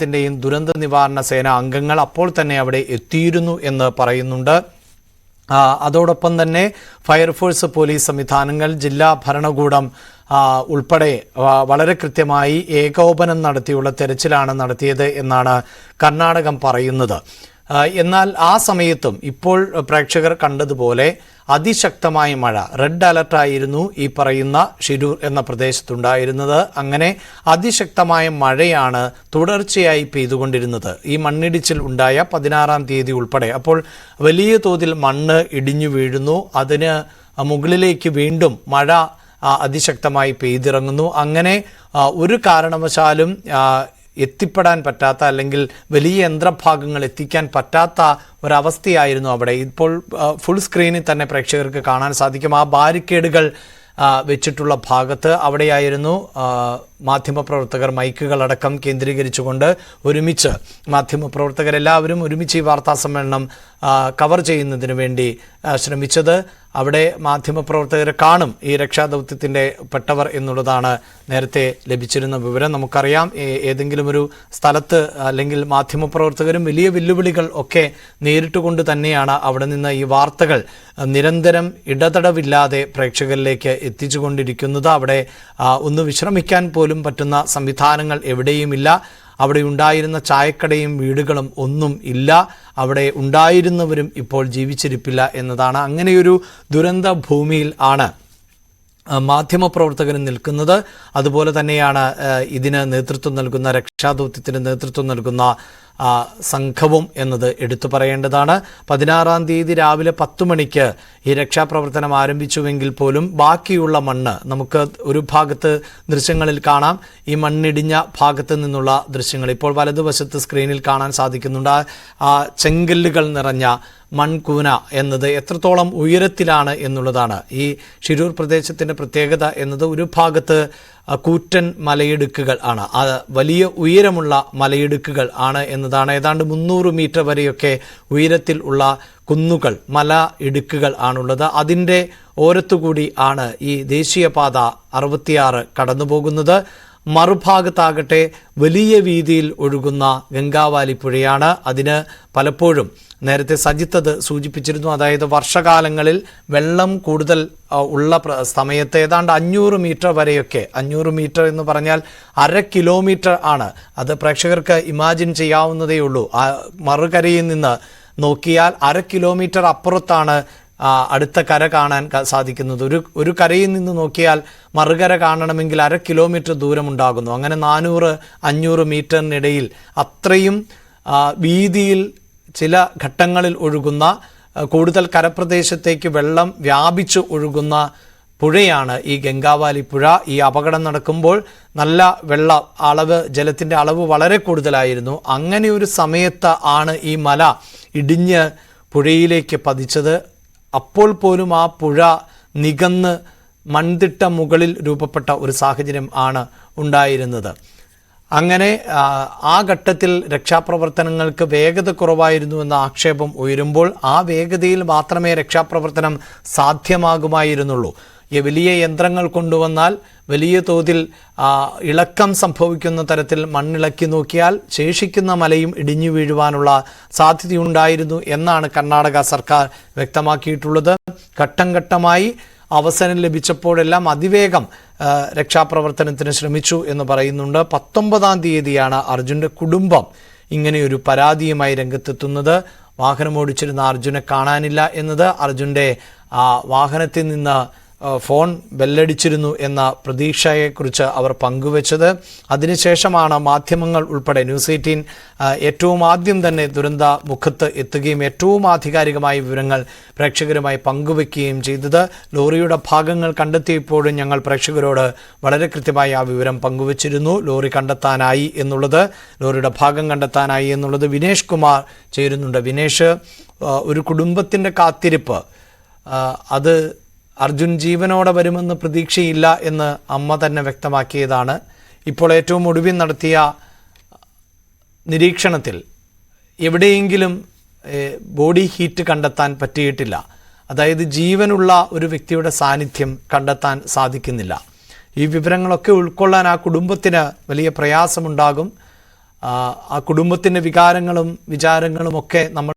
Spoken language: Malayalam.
ത്തിന്റെയും ദുരന്ത നിവാരണ സേന അംഗങ്ങൾ അപ്പോൾ തന്നെ അവിടെ എത്തിയിരുന്നു എന്ന് പറയുന്നുണ്ട്. അതോടൊപ്പം തന്നെ ഫയർഫോഴ്സ്, പോലീസ് സംവിധാനങ്ങൾ, ജില്ലാ ഭരണകൂടം ഉൾപ്പെടെ വളരെ കൃത്യമായി ഏകോപനം നടത്തിയുള്ള തെരച്ചിലാണ് നടത്തിയത് എന്നാണ് കർണാടകം പറയുന്നത്. എന്നാൽ ആ സമയത്തും ഇപ്പോൾ പ്രേക്ഷകർ കണ്ടതുപോലെ അതിശക്തമായ മഴ, റെഡ് അലർട്ടായിരുന്നു ഈ പറയുന്ന ഷിരൂർ എന്ന പ്രദേശത്തുണ്ടായിരുന്നത്. അങ്ങനെ അതിശക്തമായ മഴയാണ് തുടർച്ചയായി പെയ്തുകൊണ്ടിരുന്നത്. ഈ മണ്ണിടിച്ചിൽ ഉണ്ടായ 16-ാം തീയതി ഉൾപ്പെടെ. അപ്പോൾ വലിയ തോതിൽ മണ്ണ് ഇടിഞ്ഞു വീഴുന്നു, അതിന് മുകളിലേക്ക് വീണ്ടും മഴ അതിശക്തമായി പെയ്തിറങ്ങുന്നു. അങ്ങനെ ഒരു കാരണവശാലും എത്തിപ്പെടാൻ പറ്റാത്ത, അല്ലെങ്കിൽ വലിയ യന്ത്രഭാഗങ്ങൾ എത്തിക്കാൻ പറ്റാത്ത ഒരവസ്ഥയായിരുന്നു അവിടെ. ഇപ്പോൾ ഫുൾ സ്ക്രീനിൽ തന്നെ പ്രേക്ഷകർക്ക് കാണാൻ സാധിക്കും. ആ ബാരിക്കേഡുകൾ വെച്ചിട്ടുള്ള ഭാഗത്ത് അവിടെയായിരുന്നു മാധ്യമപ്രവർത്തകർ മൈക്കുകളടക്കം കേന്ദ്രീകരിച്ചുകൊണ്ട് ഒരുമിച്ച് മാധ്യമപ്രവർത്തകരെല്ലാവരും ഒരുമിച്ച് ഈ വാർത്താ സമ്മേളനം കവർ ചെയ്യുന്നതിന് വേണ്ടി ശ്രമിച്ചത്. അവിടെ മാധ്യമപ്രവർത്തകരെ കാണും ഈ രക്ഷാദൗത്യത്തിൻ്റെ പെട്ടവർ എന്നുള്ളതാണ് നേരത്തെ ലഭിച്ചിരുന്ന വിവരം. നമുക്കറിയാം, ഏതെങ്കിലും ഒരു സ്ഥലത്ത് അല്ലെങ്കിൽ മാധ്യമപ്രവർത്തകരും വലിയ വെല്ലുവിളികൾ ഒക്കെ നേരിട്ടുകൊണ്ട് തന്നെയാണ് അവിടെ നിന്ന് ഈ വാർത്തകൾ നിരന്തരം ഇടതടവില്ലാതെ പ്രേക്ഷകരിലേക്ക് എത്തിച്ചുകൊണ്ടിരിക്കുന്നത്. അവിടെ ഒന്ന് വിശ്രമിക്കാൻ പോലും പറ്റുന്ന സംവിധാനങ്ങൾ എവിടെയുമില്ല. അവിടെ ഉണ്ടായിരുന്ന ചായക്കടയും വീടുകളും ഒന്നും ഇല്ല. അവിടെ ഉണ്ടായിരുന്നവരും ഇപ്പോൾ ജീവിച്ചിരിപ്പില്ല എന്നതാണ്. അങ്ങനെയൊരു ദുരന്ത ഭൂമിയിൽ ആണ് മാധ്യമപ്രവർത്തകരും നിൽക്കുന്നത്. അതുപോലെ തന്നെയാണ് ഇതിന് നേതൃത്വം നൽകുന്ന, രക്ഷാദൗത്യത്തിന് നേതൃത്വം നൽകുന്ന സംഘവും എന്നത് എടുത്തു പറയേണ്ടതാണ്. 16-ാം തീയതി രാവിലെ 10 മണിക്ക് ഈ രക്ഷാപ്രവർത്തനം ആരംഭിച്ചുവെങ്കിൽ പോലും ബാക്കിയുള്ള മണ്ണ് നമുക്ക് ഒരു ഭാഗത്ത് ദൃശ്യങ്ങളിൽ കാണാം. ഈ മണ്ണിടിഞ്ഞ ഭാഗത്ത് നിന്നുള്ള ദൃശ്യങ്ങൾ ഇപ്പോൾ വലതുവശത്ത് സ്ക്രീനിൽ കാണാൻ സാധിക്കുന്നുണ്ട്. ആ ചെങ്കല്ലുകൾ നിറഞ്ഞ മൺകൂന എന്നത് എത്രത്തോളം ഉയരത്തിലാണ് എന്നുള്ളതാണ്. ഈ ഷിരൂർ പ്രദേശത്തിൻ്റെ പ്രത്യേകത എന്നത് ഒരു ഭാഗത്ത് കൂറ്റൻ മലയിടുക്കുകൾ ആണ്, വലിയ ഉയരമുള്ള മലയിടുക്കുകൾ ആണ് എന്നതാണ്. ഏതാണ്ട് 300 മീറ്റർ വരെയൊക്കെ ഉയരത്തിൽ ഉള്ള കുന്നുകൾ, മല ഇടുക്കുകൾ ആണുള്ളത്. അതിൻ്റെ ഓരത്തുകൂടി ആണ് ഈ ദേശീയപാത 66 കടന്നു പോകുന്നത്. മറുഭാഗത്താകട്ടെ വലിയ വീതിയിൽ ഒഴുകുന്ന ഗംഗാവാലി പുഴയാണ്. അതിന് പലപ്പോഴും നേരത്തെ സജിത്ത് അത് സൂചിപ്പിച്ചിരുന്നു, അതായത് വർഷകാലങ്ങളിൽ വെള്ളം കൂടുതൽ ഉള്ള സമയത്ത് ഏതാണ്ട് 500 മീറ്റർ വരെയൊക്കെ, 500 മീറ്റർ എന്ന് പറഞ്ഞാൽ 1/2 കിലോമീറ്റർ ആണ്. അത് പ്രേക്ഷകർക്ക് ഇമാജിൻ ചെയ്യാവുന്നതേ ഉള്ളൂ. മറുകരയിൽ നിന്ന് നോക്കിയാൽ 1/2 കിലോമീറ്റർ അപ്പുറത്താണ് അടുത്ത കര കാണാൻ സാധിക്കുന്നത്. ഒരു കരയിൽ നിന്ന് നോക്കിയാൽ മറുകര കാണണമെങ്കിൽ 1/2 കിലോമീറ്റർ ദൂരമുണ്ടാകുന്നു. അങ്ങനെ 400-500 മീറ്ററിനിടയിൽ അത്രയും വീതിയിൽ ചില ഘട്ടങ്ങളിൽ ഒഴുകുന്ന, കൂടുതൽ കരപ്രദേശത്തേക്ക് വെള്ളം വ്യാപിച്ച് ഒഴുകുന്ന പുഴയാണ് ഈ ഗംഗാവാലി പുഴ. ഈ അപകടം നടക്കുമ്പോൾ നല്ല ജലത്തിൻ്റെ അളവ് വളരെ കൂടുതലായിരുന്നു. അങ്ങനെ ഒരു സമയത്ത് ആണ് ഈ മല ഇടിഞ്ഞ് പുഴയിലേക്ക് പതിച്ചത്. അപ്പോൾ പോലും ആ പുഴ നികന്ന് മൺതിട്ട മുകളിൽ രൂപപ്പെട്ട ഒരു സാഹചര്യം ആണ് ഉണ്ടായിരുന്നത്. അങ്ങനെ ആ ഘട്ടത്തിൽ രക്ഷാപ്രവർത്തനങ്ങൾക്ക് വേഗത കുറവായിരുന്നു എന്ന ആക്ഷേപം ഉയരുമ്പോൾ ആ വേഗതയിൽ മാത്രമേ രക്ഷാപ്രവർത്തനം സാധ്യമാകുമായിരുന്നുള്ളൂ. ഈ വലിയ യന്ത്രങ്ങൾ കൊണ്ടുവന്നാൽ വലിയ തോതിൽ ഇളക്കം സംഭവിക്കുന്ന തരത്തിൽ മണ്ണിളക്കി നോക്കിയാൽ ശേഷിക്കുന്ന മലയും ഇടിഞ്ഞു വീഴുവാനുള്ള സാധ്യതയുണ്ടായിരുന്നു എന്നാണ് കർണാടക സർക്കാർ വ്യക്തമാക്കിയിട്ടുള്ളത്. ഘട്ടം ഘട്ടമായി അവസരം ലഭിച്ചപ്പോഴെല്ലാം അതിവേഗം രക്ഷാപ്രവർത്തനത്തിന് ശ്രമിച്ചു എന്ന് പറയുന്നുണ്ട്. 19-ാം തീയതിയാണ് അർജുൻ്റെ കുടുംബം ഇങ്ങനെയൊരു പരാതിയുമായി രംഗത്തെത്തുന്നത്. വാഹനമോടിച്ചിരുന്ന അർജുനെ കാണാനില്ല എന്നത്, അർജുൻ്റെ വാഹനത്തിൽ നിന്ന് ഫോൺ ബെല്ലടിച്ചിരുന്നു എന്ന പ്രതീക്ഷയെക്കുറിച്ച് അവർ പങ്കുവച്ചത്. അതിനുശേഷമാണ് മാധ്യമങ്ങൾ ഉൾപ്പെടെ ന്യൂസ് 18 ഏറ്റവും ആദ്യം തന്നെ ദുരന്ത മുഖത്ത് എത്തുകയും ഏറ്റവും ആധികാരികമായ വിവരങ്ങൾ പ്രേക്ഷകരുമായി പങ്കുവെക്കുകയും ചെയ്തത്. ലോറിയുടെ ഭാഗങ്ങൾ കണ്ടെത്തിയപ്പോഴും ഞങ്ങൾ പ്രേക്ഷകരോട് വളരെ കൃത്യമായി ആ വിവരം പങ്കുവച്ചിരുന്നു. ലോറിയുടെ ഭാഗം കണ്ടെത്താനായി എന്നുള്ളത്. വിനേഷ് കുമാർ ചേരുന്നുണ്ട്. വിനേഷ്, ഒരു കുടുംബത്തിൻ്റെ കാത്തിരിപ്പ്, അത് അർജുൻ ജീവനോടെ വരുമെന്ന് പ്രതീക്ഷയില്ല എന്ന് അമ്മ തന്നെ വ്യക്തമാക്കിയതാണ്. ഇപ്പോൾ ഏറ്റവും ഒടുവിൽ നടത്തിയ നിരീക്ഷണത്തിൽ എവിടെയെങ്കിലും ബോഡി ഹീറ്റ് കണ്ടെത്താൻ പറ്റിയിട്ടില്ല. അതായത് ജീവനുള്ള ഒരു വ്യക്തിയുടെ സാന്നിധ്യം കണ്ടെത്താൻ സാധിക്കുന്നില്ല. ഈ വിവരങ്ങളൊക്കെ ഉൾക്കൊള്ളാൻ ആ കുടുംബത്തിന് വലിയ പ്രയാസമുണ്ടാകും. ആ കുടുംബത്തിൻ്റെ വികാരങ്ങളും വിചാരങ്ങളും ഒക്കെ നമ്മൾ